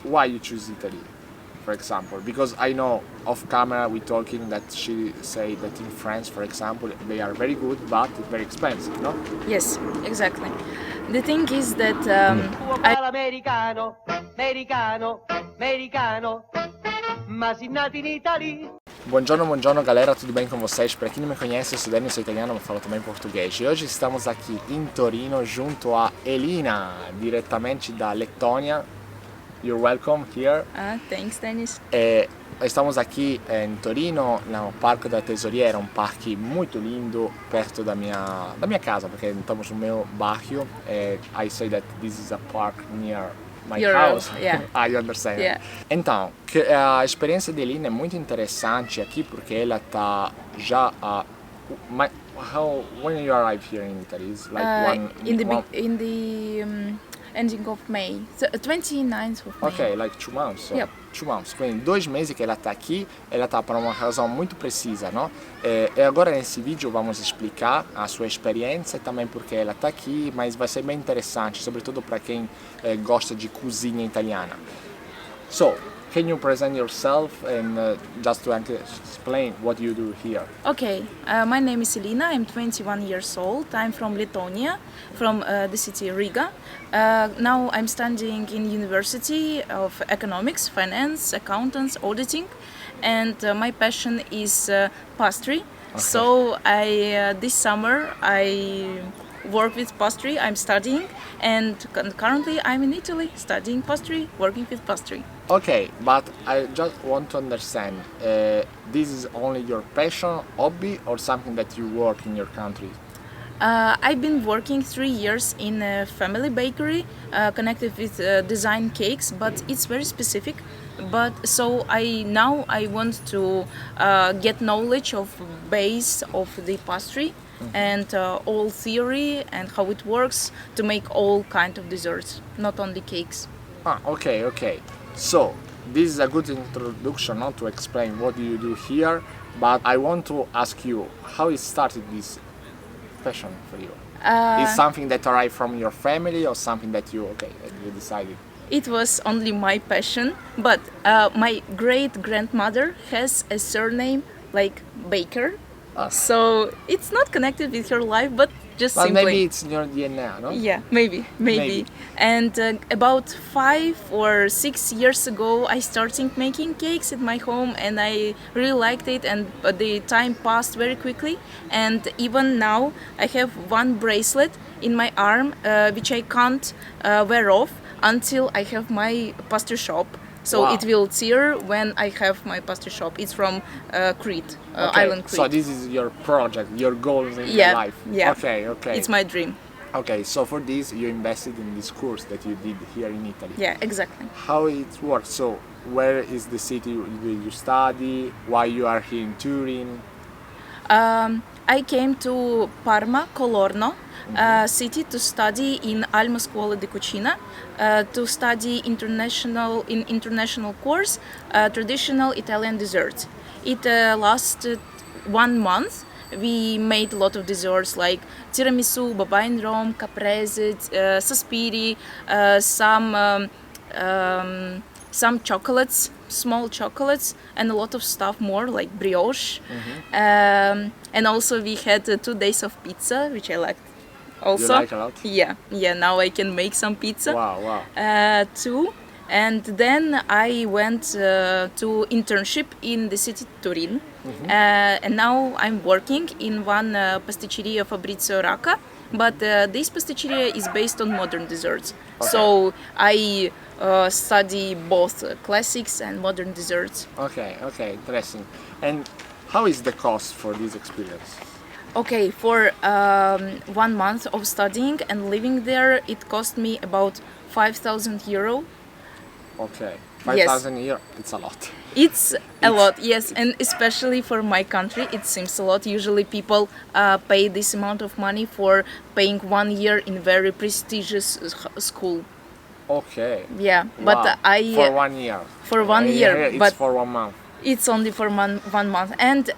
Why you choose Italy, for example? Because I know off camera we talking that she say that in France, for example, they are very good but very expensive, no? Yes, exactly. The thing is that Americano, americano, americano, ma si nati in Italia. Buongiorno galera, tudo bem com vocês? Para quem não me conhece, eu sou Dani, sou italiano, mas falo também português. E hoje estamos aqui em Torino junto a Elina, diretamente da Letônia. You're welcome here. thanks, Dennis. Estamos aqui em Torino, no Parque da Tesoriera, um parque muito lindo, perto da minha casa, porque estamos no meu bairro. I say that this is a park near my house. Yeah. I understand. Yeah. Então, a experiência de Elina é muito interessante aqui, porque ela está já when you arrive here in Italy, is like in the ending of May, 29th of May. Ok, like 2 months. So Yep. 2 months. Quindi 2 mesi que ela está aqui, ela está por uma razão muito precisa, não? E agora nesse vídeo vamos explicar a sua experiência e também porque ela está aqui, mas vai ser bem interessante, sobretudo para quem gosta de cozinha italiana. So, can you present yourself and just to explain what you do here? Okay, my name is Elina, I'm 21 years old, I'm from Lithuania, from the city Riga. Now I'm studying in University of Economics, Finance, Accountants, Auditing, and my passion is pastry. Okay. So this summer I work with pastry, I'm studying, and currently I'm in Italy studying pastry, working with pastry. Okay, but I just want to understand, this is only your passion, hobby, or something that you work in your country? I've been working 3 years in a family bakery connected with design cakes, but it's very specific. But so now I want to get knowledge of base of the pastry and all theory and how it works to make all kind of desserts, not only cakes. Okay. So this is a good introduction, not to explain what you do here, but I want to ask you how it started this passion for you. Is something that arrived from your family or something that you decided? It was only my passion, but my great-grandmother has a surname like Baker, so it's not connected with her life, but just simply. Maybe it's in your DNA, no? Yeah, maybe. And about 5 or 6 years ago, I started making cakes at my home, and I really liked it. And the time passed very quickly. And even now, I have one bracelet in my arm, which I can't wear off until I have my pastry shop. So wow. It will tear when I have my pastry shop. It's from Crete, island Crete. So this is your project, your goals in your life. Yeah. Okay. It's my dream. Okay, so for this you invested in this course that you did here in Italy. Yeah, exactly. How it works? So where is the city you study? Why you are here in Turin? I came to Parma, Colorno, city to study in Alma Scuola di Cucina, to study international course, traditional Italian desserts. It lasted 1 month. We made a lot of desserts like tiramisu, baba in Rome, caprese, sospiri, some chocolates, small chocolates, and a lot of stuff more like brioche. And also we had 2 days of pizza, which I liked also. You like a lot? Yeah, now I can make some pizza. Wow. Too. And then I went to internship in the city Turin. And now I'm working in one pasticceria Fabrizio Racca, but this pasticceria is based on modern desserts. Okay. So I study both classics and modern desserts. Okay, interesting. And how is the cost for this experience? Okay, for 1 month of studying and living there, it cost me about 5,000 euro. Okay, 5,000 euro, it's a lot. It's a lot, yes, and especially for my country, it seems a lot. Usually people pay this amount of money for paying 1 year in very prestigious school. Okay. Yeah, but wow. For 1 year. For 1 year, it's but for 1 month. It's only for 1 month, and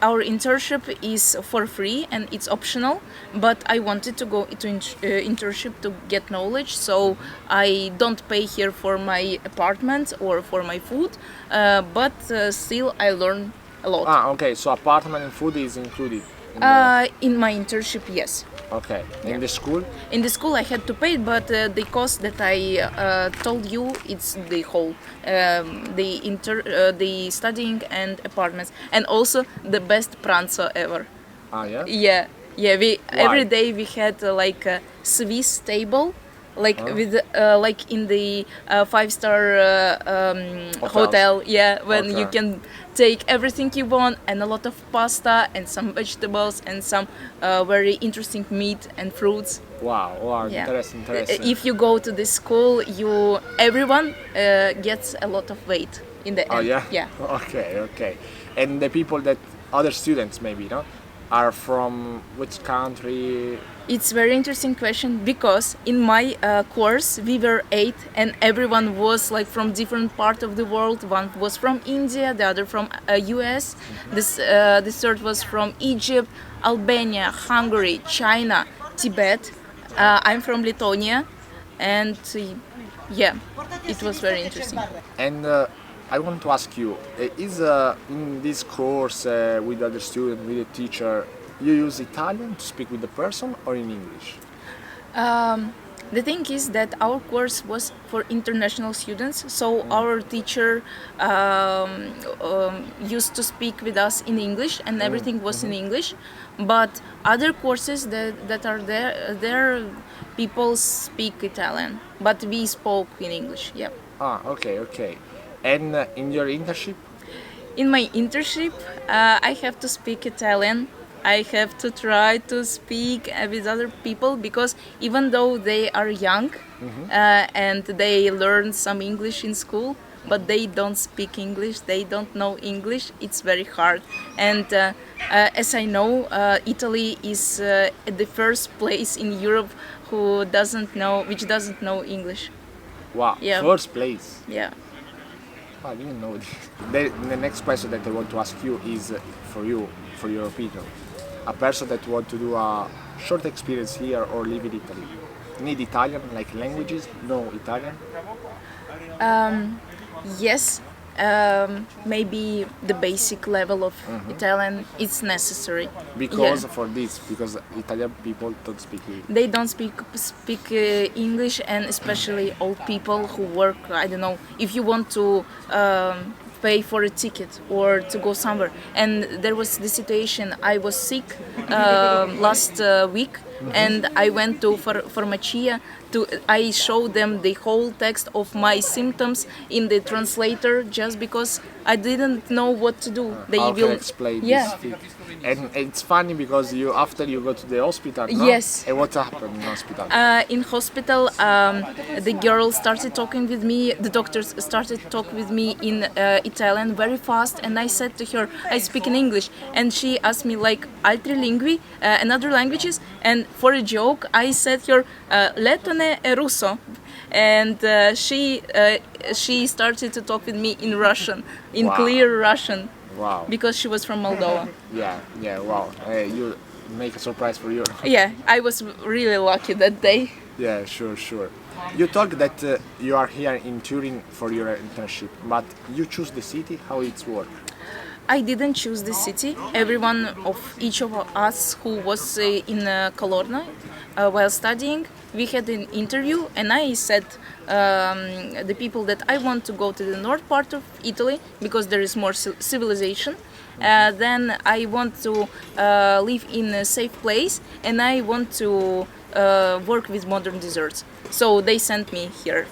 our internship is for free and it's optional. But I wanted to go to internship to get knowledge, so I don't pay here for my apartment or for my food. But still, I learn a lot. Okay. So apartment and food is included. In my internship, yes. Okay. In the school? In the school, I had to pay, but the cost that I told you, it's the whole, the studying and apartments, and also the best pranzo ever. Yeah? Yeah. We Why? every day we had like a Swiss table, like with like in the 5-star hotel. Yeah, when you Okay. can take everything you want, and a lot of pasta and some vegetables and some very interesting meat and fruits. Wow. Yeah. Interesting. If you go to this school, everyone gets a lot of weight in the end. Yeah? Yeah. Okay. And the people that, other students maybe, no? Are from which country? It's very interesting question, because in my course we were 8 and everyone was like from different part of the world. One was from India, the other from US, the third was from Egypt, Albania, Hungary, China, Tibet. I'm from Lithuania, and yeah, it was very interesting. And I want to ask you, is in this course with other students, with the teacher, you use Italian to speak with the person or in English? The thing is that our course was for international students, so our teacher used to speak with us in English, and everything was in English. But other courses that are there people speak Italian, but we spoke in English. Yeah. Okay. And in your internship? In my internship, I have to speak Italian. I have to try to speak with other people, because even though they are young and they learn some English in school, but they don't speak English, they don't know English, it's very hard. And as I know, Italy is the first place in Europe which doesn't know English. Wow, Yeah. first place. Yeah. I didn't know this. The next question that I want to ask you is for your opinion. A person that want to do a short experience here or live in Italy, need Italian, like languages? No Italian? Yes, maybe the basic level of Italian is necessary. Because Yeah. because Italian people don't speak it. They don't speak English, and especially old people who work. I don't know, if you want to pay for a ticket or to go somewhere. And there was the situation, I was sick last week, and I went to pharmacia. I showed them the whole text of my symptoms in the translator, just because I didn't know what to do. They How will can I explain Yeah. this thing? And it's funny because after you go to the hospital, no? Yes. And what happened in hospital? In hospital, the girl started talking with me. The doctors started talking with me in Italian very fast, and I said to her, "I speak in English," and she asked me like altri lingue, another languages, and for a joke, I said her lettone e russo, and she started to talk with me in Russian, in Wow. clear Russian, Wow. because she was from Moldova. Yeah, wow. You make a surprise for you. Yeah, I was really lucky that day. Yeah, sure. You talk that you are here in Turin for your internship, but you choose the city, how it's work? I didn't choose the city. Each of us who was in Colorno while studying, we had an interview, and I said the people that I want to go to the north part of Italy because there is more civilization. Then I want to live in a safe place, and I want to work with modern desserts. So they sent me here.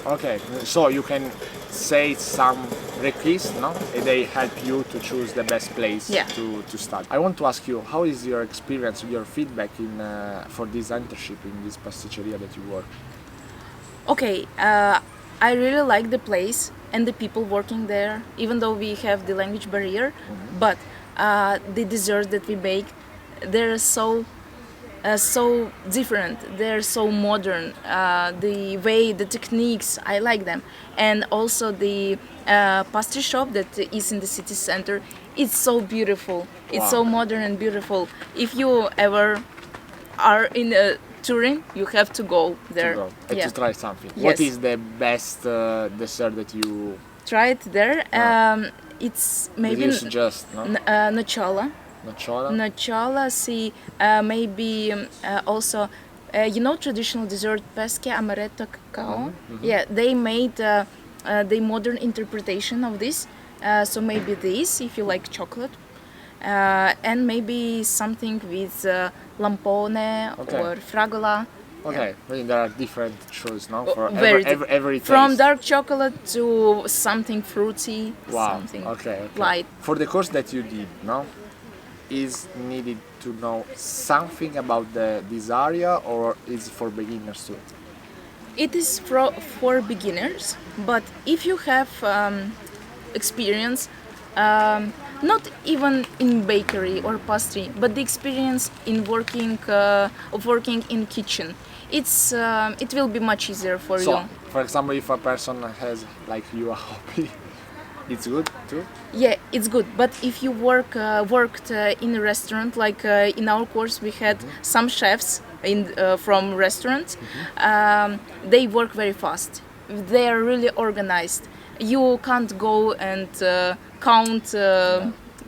Okay, so you can say some requests, no? And they help you to choose the best place Yeah. to study. I want to ask you, how is your experience, your feedback for this internship in this pasticceria that you work? Okay, I really like the place and the people working there, even though we have the language barrier. But the desserts that we make, they're so so different. They're so modern. The way, the techniques, I like them. And also the pastry shop that is in the city center. It's so beautiful. It's so modern and beautiful. If you ever are in Turin, you have to go there. To go and to try something. Yes. What is the best dessert that you Try it there. It's maybe you suggest? No? nocciola. Nocciola? Nocciola, see, maybe also, you know, traditional dessert pesche, amaretto, cacao. Yeah, they made the modern interpretation of this. So maybe this, if you like chocolate, and maybe something with lampone or fragola. Okay, I mean, there are different choices, no? For Very every taste. from dark chocolate to something fruity, Wow. something Okay. light. For the course that you did, no, is needed to know something about this area, or is it for beginners too? It is for beginners, but if you have experience, not even in bakery or pastry, but the experience in working in kitchen, it will be much easier for So, you. for example, if a person has like you a hobby, it's good too. Yeah, it's good. But if you worked in a restaurant, like in our course, we had some chefs from restaurants. They work very fast. They are really organized. You can't go and count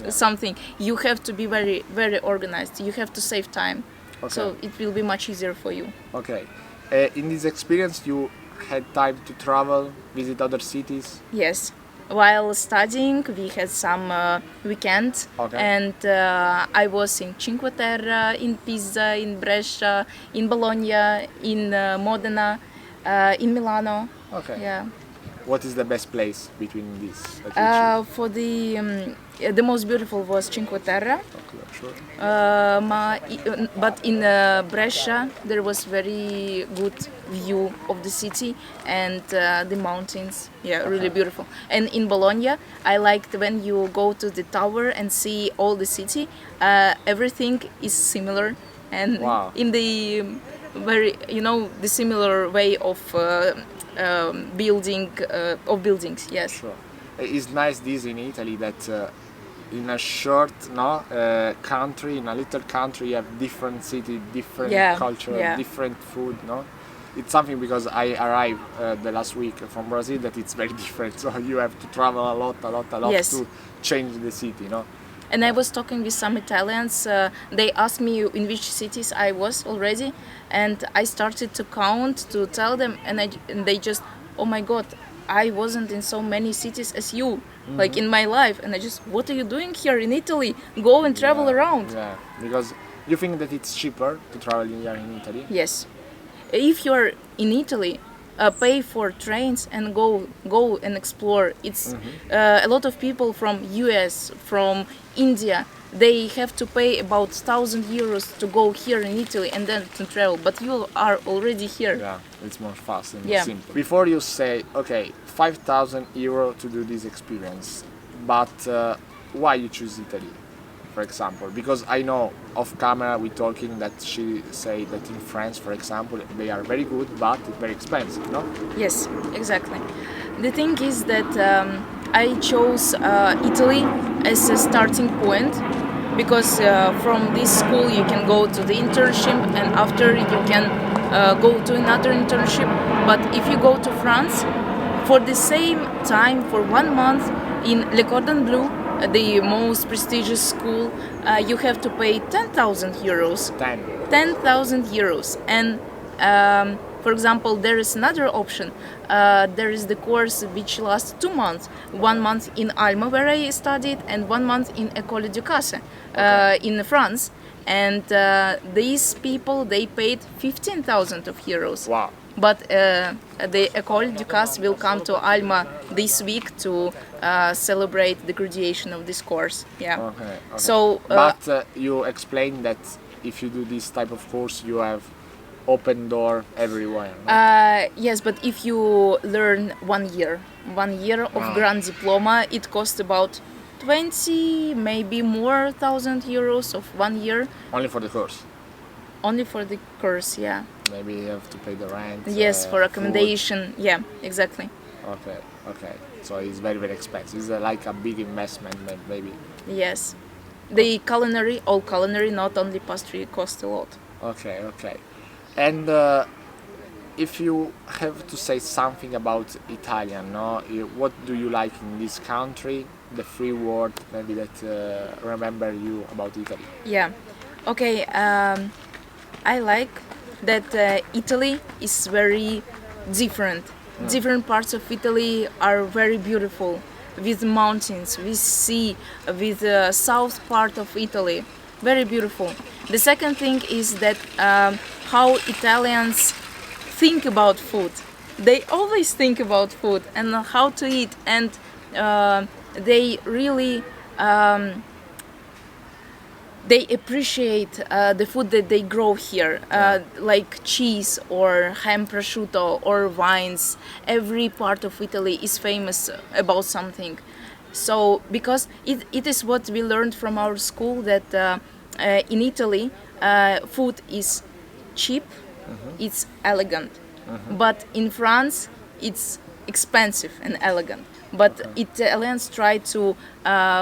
something. You have to be very, very organized. You have to save time. Okay. So it will be much easier for you. Okay. In this experience, you had time to travel, visit other cities. Yes. While studying, we had some weekends, and I was in Cinque Terre, in Pisa, in Brescia, in Bologna, in Modena, in Milano. Okay. Yeah. What is the best place between these? that you choose? For the most beautiful was Cinque Terre. Okay, sure. But in Brescia there was very good view of the city and the mountains. Yeah, really beautiful. And in Bologna, I liked when you go to the tower and see all the city. Everything is similar, and in the very, the similar way of buildings. Yes. Sure. It's nice this in Italy that in a short country, in a little country, you have different city, different culture, different food. No, it's something because I arrived the last week from Brazil that it's very different. So you have to travel a lot Yes. to change the city. No. And I was talking with some Italians. They asked me in which cities I was already, and I started to count to tell them, and they just, oh my God, I wasn't in so many cities as you, like in my life. And I just, what are you doing here in Italy? Go and travel around. Yeah, because you think that it's cheaper to travel here in Italy. Yes, if you're in Italy, pay for trains and go and explore. It's a lot of people from US, from India. They have to pay about 1,000 euros to go here in Italy and then to travel. But you are already here. Yeah, it's more fast and more simple. Before you say, okay, 5,000 euro to do this experience, but why you choose Italy, for example? Because I know off camera we're talking that she say that in France, for example, they are very good, but very expensive, no? Yes, exactly. The thing is that I chose Italy as a starting point because from this school you can go to the internship, and after you can go to another internship. But if you go to France for the same time, for 1 month in Le Cordon Bleu, the most prestigious school, you have to pay 10,000 euros. 10,000 euros. And for example, there is another option. There is the course which lasts 2 months. 1 month in Alma, where I studied, and 1 month in École du Casse in France. And these people, they paid 15,000 euros. Wow. But the École du Casse will come to Alma this week to celebrate the graduation of this course. Yeah. Okay. So. But you explained that if you do this type of course, you have open door everywhere. No? Yes, but if you learn 1 year of grand diploma, it costs about 20, maybe more, 1,000 euros of 1 year. Only for the course. Only for the course, yeah. Maybe you have to pay the rent. Yes, for food. accommodation. Yeah, exactly. Okay, okay. So it's very, very expensive. It's like a big investment, maybe. Yes. The culinary, all culinary, not only pastry, cost a lot. Okay, okay. And if you have to say something about Italian, no? What do you like in this country? The three word maybe that remember you about Italy. Yeah. Okay. I like that Italy is very different. Different parts of Italy are very beautiful, with mountains, with sea, with the south part of Italy. Very beautiful. The second thing is that how Italians think about food. They always think about food and how to eat, and they really they appreciate the food that they grow here, like cheese or ham prosciutto or wines. Every part of Italy is famous about something. So because it is what we learned from our school, that in Italy food is cheap, it's elegant, but in France it's expensive and elegant. But Italians try to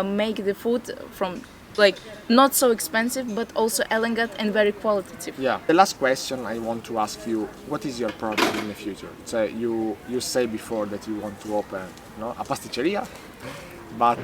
make the food from like not so expensive, but also elegant and very qualitative. Yeah. The last question I want to ask you: what is your project in the future? So you say before that you want to open, no, a pasticceria, but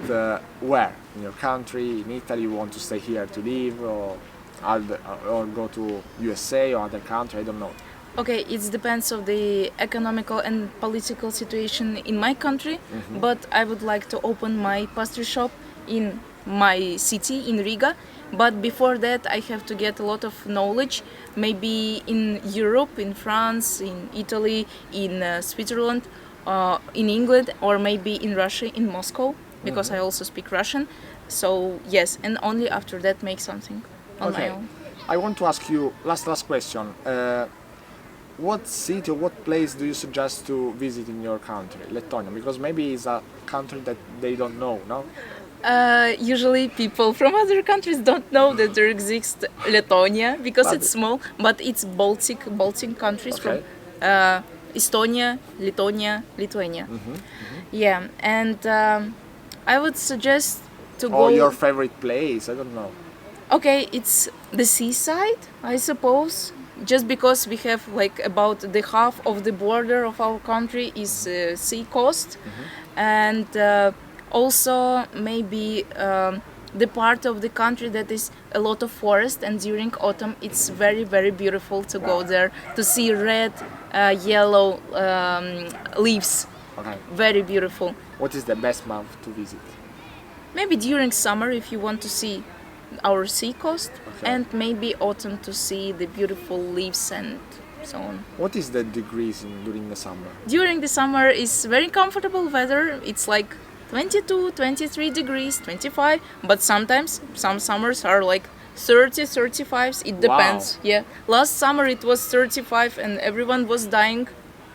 where? In your country, in Italy? You want to stay here to live, or go to USA or other country? I don't know. Okay, it depends of the economical and political situation in my country, but I would like to open my pastry shop in my city, in Riga. But before that I have to get a lot of knowledge, maybe in Europe, in France, in Italy, in Switzerland, in England, or maybe in Russia, in Moscow, because I also speak Russian. So yes, and only after that make something on my own. I want to ask you last question. What city or what place do you suggest to visit in your country, Lithuania? Because maybe it's a country that they don't know, no? Usually people from other countries don't know that there exists Lithuania, because it's small, but it's Baltic countries from Estonia, Lithuania, Lithuania. Yeah, and I would suggest to go. Or your favorite place? I don't know. Okay, it's the seaside, I suppose. Just because we have like about the half of the border of our country is sea coast, and also maybe the part of the country that is a lot of forest, and during autumn it's very, very beautiful to go there to see red, yellow leaves. Okay. Very beautiful. What is the best month to visit? Maybe during summer if you want to see our sea coast, and maybe autumn to see the beautiful leaves and so on. What is the degrees during the summer? During the summer is very comfortable weather. It's like 22, 23 degrees, 25, but sometimes some summers are like 30, 35. It depends. Wow. Yeah. Last summer it was 35 and everyone was dying.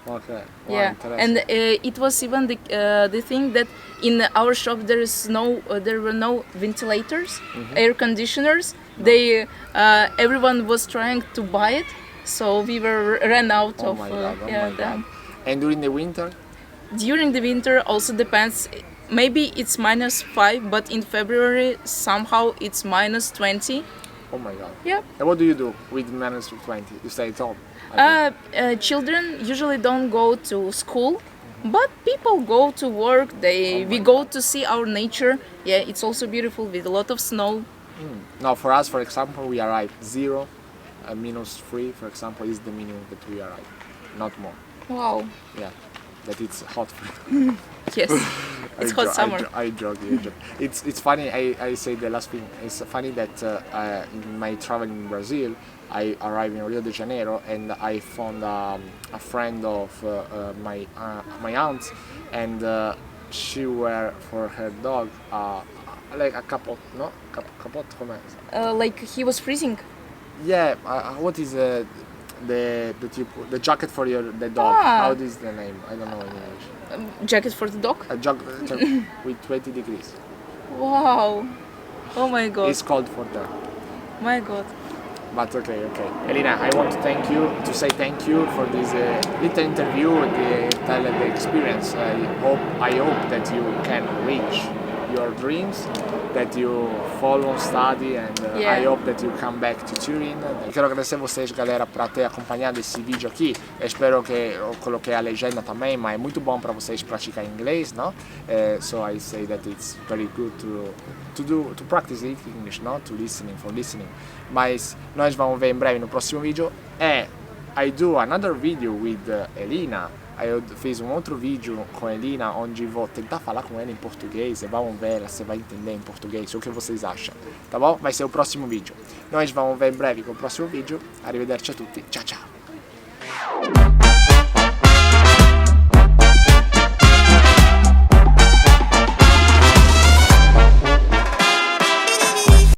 Okay. Wow, Yeah, and it was even the thing that in our shop there were no ventilators, air conditioners. They everyone was trying to buy it, so we ran out of them. And during the winter? During the winter also depends. Maybe it's -5, but in February somehow it's -20. Oh my god. Yeah. And what do you do with -20? You stay at home? Children usually don't go to school, but people go to work. We go to see our nature. Yeah, it's also beautiful with a lot of snow. Now, for us, for example, we arrive 0, -3, for example, is the minimum that we arrive, not more. Wow. Yeah, that it's hot. Yes, it's hot summer. I joke. It's funny. I say the last thing. It's funny that in my travel in Brazil, I arrived in Rio de Janeiro and I found a friend of my aunt, and she were for her dog like a capote, no? Capote, Like he was freezing. Yeah. What is the jacket for the dog? How is the name? I don't know in English. Jacket for the dog? A jacket with 20 degrees. Wow. Oh my god. It's cold for them. My god. But okay. Elina, I want to say thank you for this little interview, the experience. I hope that you can reach your dreams, that you follow, study, and I hope that you come back to Turin. Quero agradecer vocês, galera, para ter acompanhado esse vídeo aqui. Eu espero que eu coloquei a legenda também, mas é muito bom para vocês praticar inglês, não? So I say that it's very good to practice English, não? For listening. Mas nós vamos ver em breve no próximo vídeo. I do another video with Elina. Eu fiz outro vídeo com a Elina, onde vou tentar falar com ela em português e vamos ver se vai entender em português o que vocês acham, tá bom? Vai ser o próximo vídeo. Nós vamos ver em breve com o próximo vídeo. Arrivederci a tutti, ciao ciao!